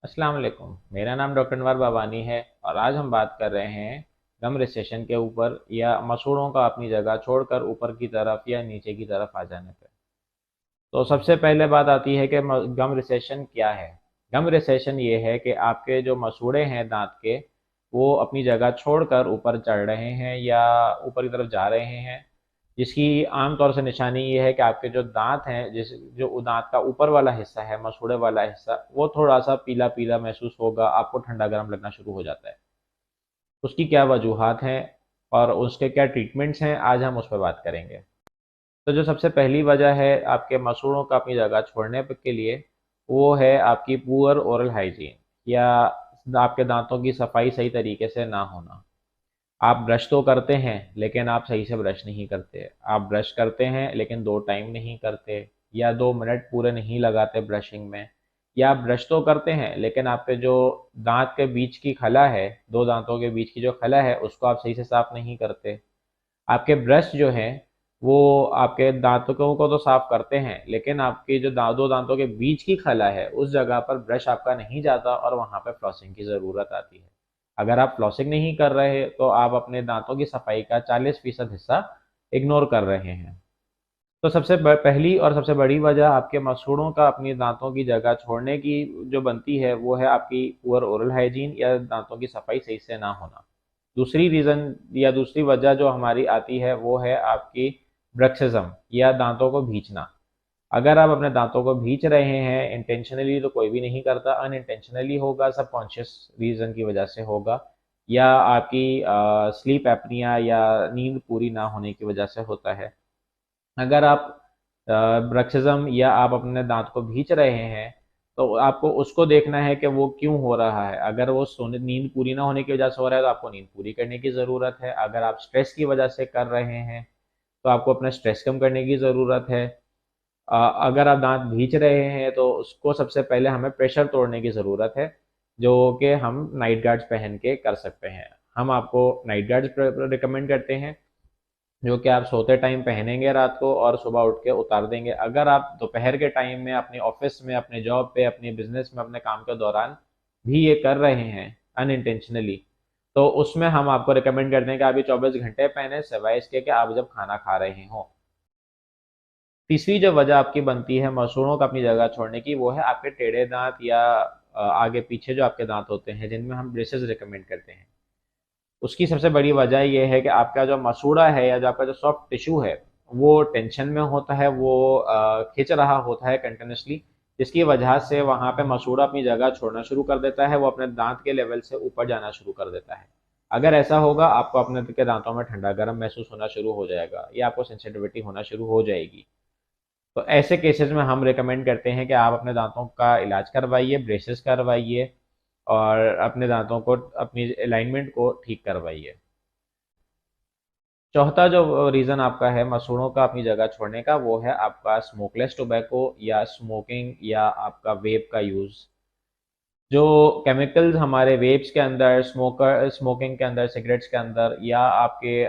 अस्सलाम वालेकुम। मेरा नाम डॉक्टर अनवर बाबानी है और आज हम बात कर रहे हैं गम रिसेशन के ऊपर या मसूड़ों का अपनी जगह छोड़कर ऊपर की तरफ या नीचे की तरफ आ जाने पर। तो सबसे पहले बात आती है कि गम रिसेशन क्या है। गम रिसेशन ये है कि आपके जो मसूड़े हैं दांत के, वो अपनी जगह छोड़कर ऊपर चढ़ रहे हैं या ऊपर की तरफ जा रहे हैं, जिसकी आम तौर से निशानी ये है कि आपके जो दांत हैं, जिस जो दांत का ऊपर वाला हिस्सा है, मसूड़े वाला हिस्सा, वो थोड़ा सा पीला पीला महसूस होगा, आपको ठंडा गर्म लगना शुरू हो जाता है। उसकी क्या वजूहात हैं और उसके क्या ट्रीटमेंट्स हैं, आज हम उस पर बात करेंगे। तो जो सबसे पहली वजह है आपके मसूड़ों का अपनी जगह छोड़ने के लिए, वो है आपकी पुअर ओरल हाइजीन या आपके दांतों की सफाई सही तरीके से ना होना। आप ब्रश तो करते हैं लेकिन आप सही से ब्रश नहीं करते। आप ब्रश करते हैं लेकिन 2 टाइम नहीं करते, या 2 मिनट पूरे नहीं लगाते ब्रशिंग में। या आप ब्रश तो करते हैं लेकिन आपके जो दांत के बीच की खला है, 2 दांतों के बीच की जो खला है, उसको आप सही से साफ नहीं करते। आपके ब्रश जो हैं, वो आपके दांतों को तो साफ करते हैं लेकिन आपकी जो 2 दांतों के बीच की खला है, उस जगह पर ब्रश आपका नहीं जाता और वहाँ पे फ्लॉसिंग की ज़रूरत आती है। अगर आप फ्लॉसिंग नहीं कर रहे तो आप अपने दांतों की सफाई का 40% हिस्सा इग्नोर कर रहे हैं। तो सबसे पहली और सबसे बड़ी वजह आपके मसूड़ों का अपनी दांतों की जगह छोड़ने की जो बनती है, वो है आपकी पुअर ओरल हाइजीन या दांतों की सफाई सही से ना होना। दूसरी रीज़न या दूसरी वजह जो हमारी आती है, वो है आपकी ब्रक्सिज्म या दांतों को भींचना। अगर आप अपने दांतों को भींच रहे हैं इंटेंशनली, तो कोई भी नहीं करता, अनइंटेंशनली होगा, सबकॉन्शियस रीज़न की वजह से होगा, या आपकी स्लीप एपनिया या नींद पूरी ना होने की वजह से होता है। अगर आप ब्रक्सिज्म या आप अपने दांत को भींच रहे हैं, तो आपको उसको देखना है कि वो क्यों हो रहा है। अगर वो सोने नींद पूरी ना होने की वजह से हो रहा है, तो आपको नींद पूरी करने की ज़रूरत है। अगर आप स्ट्रेस की वजह से कर रहे हैं, तो आपको अपना स्ट्रेस कम करने की ज़रूरत है। अगर आप दांत भींच रहे हैं, तो उसको सबसे पहले हमें प्रेशर तोड़ने की ज़रूरत है, जो कि हम नाइट गार्ड्स पहन के कर सकते हैं। हम आपको नाइट गार्ड्स रिकमेंड करते हैं, जो कि आप सोते टाइम पहनेंगे रात को और सुबह उठ के उतार देंगे। अगर आप दोपहर के टाइम में अपने ऑफिस में, अपने जॉब पे, अपने बिजनेस में, अपने काम के दौरान भी ये कर रहे हैं अनइंटेंशनली, तो उसमें हम आपको रिकमेंड करते हैं कि आप ये 24 घंटे पहने, सिवाय इसके कि आप जब खाना खा रहे हों। तीसरी जो वजह आपकी बनती है मसूड़ों का अपनी जगह छोड़ने की, वो है आपके टेढ़े दांत या आगे पीछे जो आपके दांत होते हैं, जिनमें हम ब्रेसेस रिकमेंड करते हैं। उसकी सबसे बड़ी वजह ये है कि आपका जो मसूड़ा है या जो आपका जो सॉफ्ट टिश्यू है, वो टेंशन में होता है, वो खिंच रहा होता है कंटिन्यूसली, जिसकी वजह से वहाँ पे मसूड़ा अपनी जगह छोड़ना शुरू कर देता है, वो अपने दांत के लेवल से ऊपर जाना शुरू कर देता है। अगर ऐसा होगा, आपको अपने के दांतों में ठंडा गर्म महसूस होना शुरू हो जाएगा या आपको सेंसिटिविटी होना शुरू हो जाएगी। तो ऐसे केसेस में हम रिकमेंड करते हैं कि आप अपने दांतों का इलाज करवाइए, ब्रेसेस करवाइए और अपने दांतों को, अपनी अलाइनमेंट को ठीक करवाइए। चौथा जो रीज़न आपका है मसूड़ों का अपनी जगह छोड़ने का, वो है आपका स्मोकलेस टोबैको या स्मोकिंग या आपका वेप का यूज़। जो केमिकल्स हमारे वेप्स के अंदर, स्मोकिंग के अंदर, सिगरेट्स के अंदर, या आपके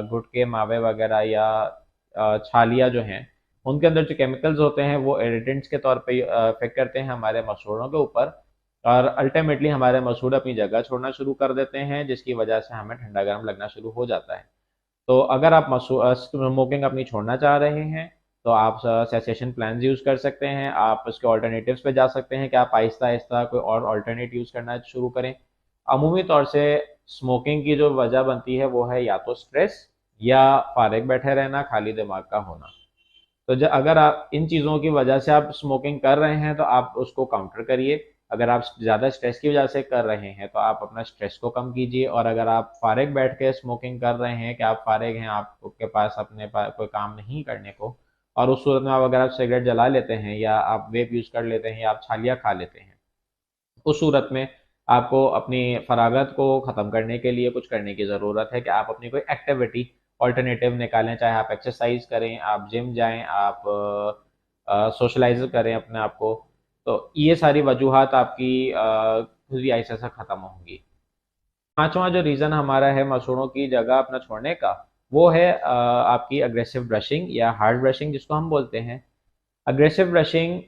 गुटखे मावे वगैरह या छालिया जो हैं, उनके अंदर जो केमिकल्स होते हैं, वो इरिटेंट्स के तौर पे इफेक्ट करते हैं हमारे मसूड़ों के ऊपर, और अल्टीमेटली हमारे मसूड़ अपनी जगह छोड़ना शुरू कर देते हैं, जिसकी वजह से हमें ठंडा गर्म लगना शुरू हो जाता है। तो अगर आप स्मोकिंग अपनी छोड़ना चाह रहे हैं, तो आप सेसेशन प्लान्स यूज़ कर सकते हैं। आप उसके ऑल्टरनेटिव्स पे जा सकते हैं कि आप आहिस्ता आहिस्ता कोई और ऑल्टरनेट यूज़ करना शुरू करें। अमूमी तौर से स्मोकिंग की जो वजह बनती है, वो है या तो स्ट्रेस या फारिग बैठे रहना, खाली दिमाग का होना। तो अगर आप इन चीज़ों की वजह से आप स्मोकिंग कर रहे हैं, तो आप उसको काउंटर करिए। अगर आप ज़्यादा स्ट्रेस की वजह से कर रहे हैं, तो आप अपना स्ट्रेस को कम कीजिए। और अगर आप फारिग बैठ के स्मोकिंग कर रहे हैं, कि आप फारिग हैं, आपके पास अपने पास कोई काम नहीं करने को, और उस सूरत में आप, अगर आप सिगरेट जला लेते हैं या आप वेप यूज़ कर लेते हैं या आप छालिया खा लेते हैं, उस सूरत में आपको अपनी फरागत को ख़त्म करने के लिए कुछ करने की ज़रूरत है कि आप अपनी कोई एक्टिविटी ऑल्टरनेटिव निकालें। चाहे आप एक्सरसाइज करें, आप जिम जाएं, आप सोशलाइज करें अपने आप को। तो ये सारी वजूहात आपकी खुद ही ऐसे से ख़त्म होंगी। पांचवा जो रीज़न हमारा है मसूड़ों की जगह अपना छोड़ने का, वो है आपकी अग्रेसिव ब्रशिंग या हार्ड ब्रशिंग, जिसको हम बोलते हैं। अग्रेसिव ब्रशिंग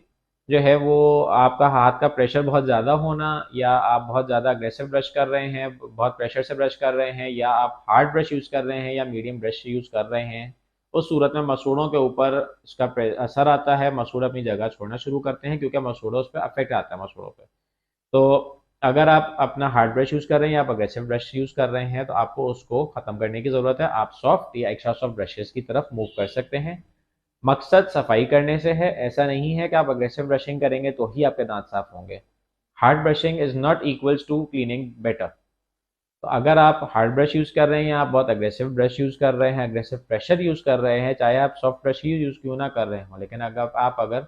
जो है वो आपका हाथ का प्रेशर बहुत ज़्यादा होना, या आप बहुत ज़्यादा अग्रेसिव ब्रश कर रहे हैं, बहुत प्रेशर से ब्रश कर रहे हैं, या आप हार्ड ब्रश यूज़ कर रहे हैं या मीडियम ब्रश यूज़ कर रहे हैं, उस सूरत में मसूड़ों के ऊपर इसका असर आता है। मसूड़ अपनी जगह छोड़ना शुरू करते हैं क्योंकि मसूड़ों उस पर अफेक्ट आता है मसूड़ों पे। तो अगर आप अपना हार्ड ब्रश यूज़ कर रहे हैं या आप अग्रेसिव ब्रश यूज़ कर रहे हैं तो आपको उसको ख़त्म करने की ज़रूरत है। आप सॉफ्ट या एक्स्ट्रा सॉफ्ट ब्रशेज़ की तरफ मूव कर सकते हैं। मकसद सफाई करने से है, ऐसा नहीं है कि आप अग्रेसिव ब्रशिंग करेंगे तो ही आपके दांत साफ होंगे। Hard brushing is not equals to cleaning better. तो अगर आप हार्ड ब्रश यूज़ कर रहे हैं, आप बहुत अग्रेसिव ब्रश यूज़ कर रहे हैं, अग्रेसिव प्रेशर यूज़ कर रहे हैं, चाहे आप सॉफ्ट ब्रश ही यूज़ क्यों ना कर रहे हो, लेकिन अगर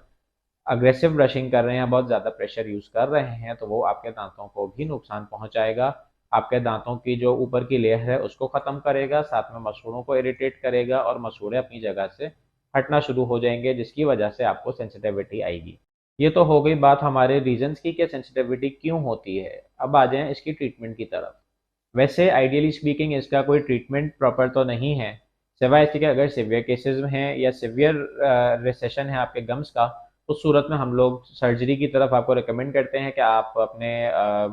अग्रेसिव ब्रशिंग कर रहे हैं, बहुत ज़्यादा प्रेशर यूज़ कर रहे हैं, तो वो आपके दांतों को भी नुकसान पहुंचाएगा। आपके दांतों की जो ऊपर की लेयर है उसको ख़त्म करेगा, साथ में मसूड़ों को इरिटेट करेगा और मसूड़े अपनी जगह से हटना शुरू हो जाएंगे, जिसकी वजह से आपको सेंसिटिविटी आएगी। ये तो हो गई बात हमारे रीजंस की कि सेंसिटिविटी क्यों होती है। अब आ जाएं इसकी ट्रीटमेंट की तरफ। वैसे आइडियली स्पीकिंग इसका कोई ट्रीटमेंट प्रॉपर तो नहीं है, सिवाय इसके कि अगर सिवियर केसेस में है या सिवियर रिसेशन है आपके गम्स का, उस सूरत में हम लोग सर्जरी की तरफ आपको रिकमेंड करते हैं कि आप अपने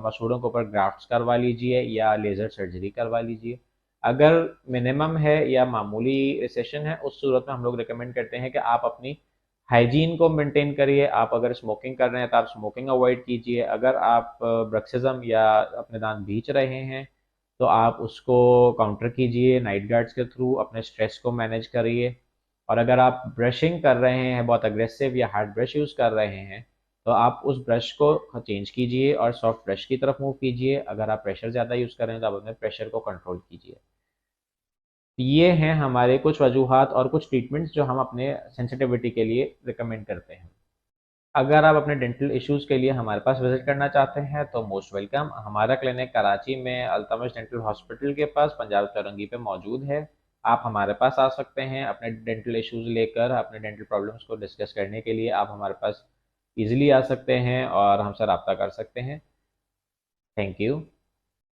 मसूड़ों के ऊपर ग्राफ्ट्स करवा लीजिए या लेज़र सर्जरी करवा लीजिए। अगर मिनिमम है या मामूली रिसेशन है, उस सूरत में हम लोग रिकमेंड करते हैं कि आप अपनी हाइजीन को मेंटेन करिए। आप अगर स्मोकिंग कर रहे हैं तो आप स्मोकिंग अवॉइड कीजिए। अगर आप ब्रक्सिज्म या अपने दांत भींच रहे हैं तो आप उसको काउंटर कीजिए नाइट गार्ड्स के थ्रू, अपने स्ट्रेस को मैनेज करिए। और अगर आप ब्रशिंग कर रहे हैं, बहुत अग्रेसिव या हार्ड ब्रश यूज़ कर रहे हैं, तो आप उस ब्रश को चेंज कीजिए और सॉफ्ट ब्रश की तरफ मूव कीजिए। अगर आप प्रेशर ज़्यादा यूज़ कर रहे हैं तो आप अपने प्रेशर को कंट्रोल कीजिए। ये हैं हमारे कुछ वजूहात और कुछ ट्रीटमेंट्स जो हम अपने सेंसिटिविटी के लिए रिकमेंड करते हैं। अगर आप अपने डेंटल इश्यूज़ के लिए हमारे पास विज़िट करना चाहते हैं तो मोस्ट वेलकम। हमारा क्लिनिक कराची में अल्तमश डेंटल हॉस्पिटल के पास पंजाब चौरंगी पे मौजूद है। आप हमारे पास आ सकते हैं अपने डेंटल इश्यूज़ लेकर, अपने डेंटल प्रॉब्लम्स को डिस्कस करने के लिए आप हमारे पास ईज़िली आ सकते हैं और हमसे रब्ता कर सकते हैं। Thank you.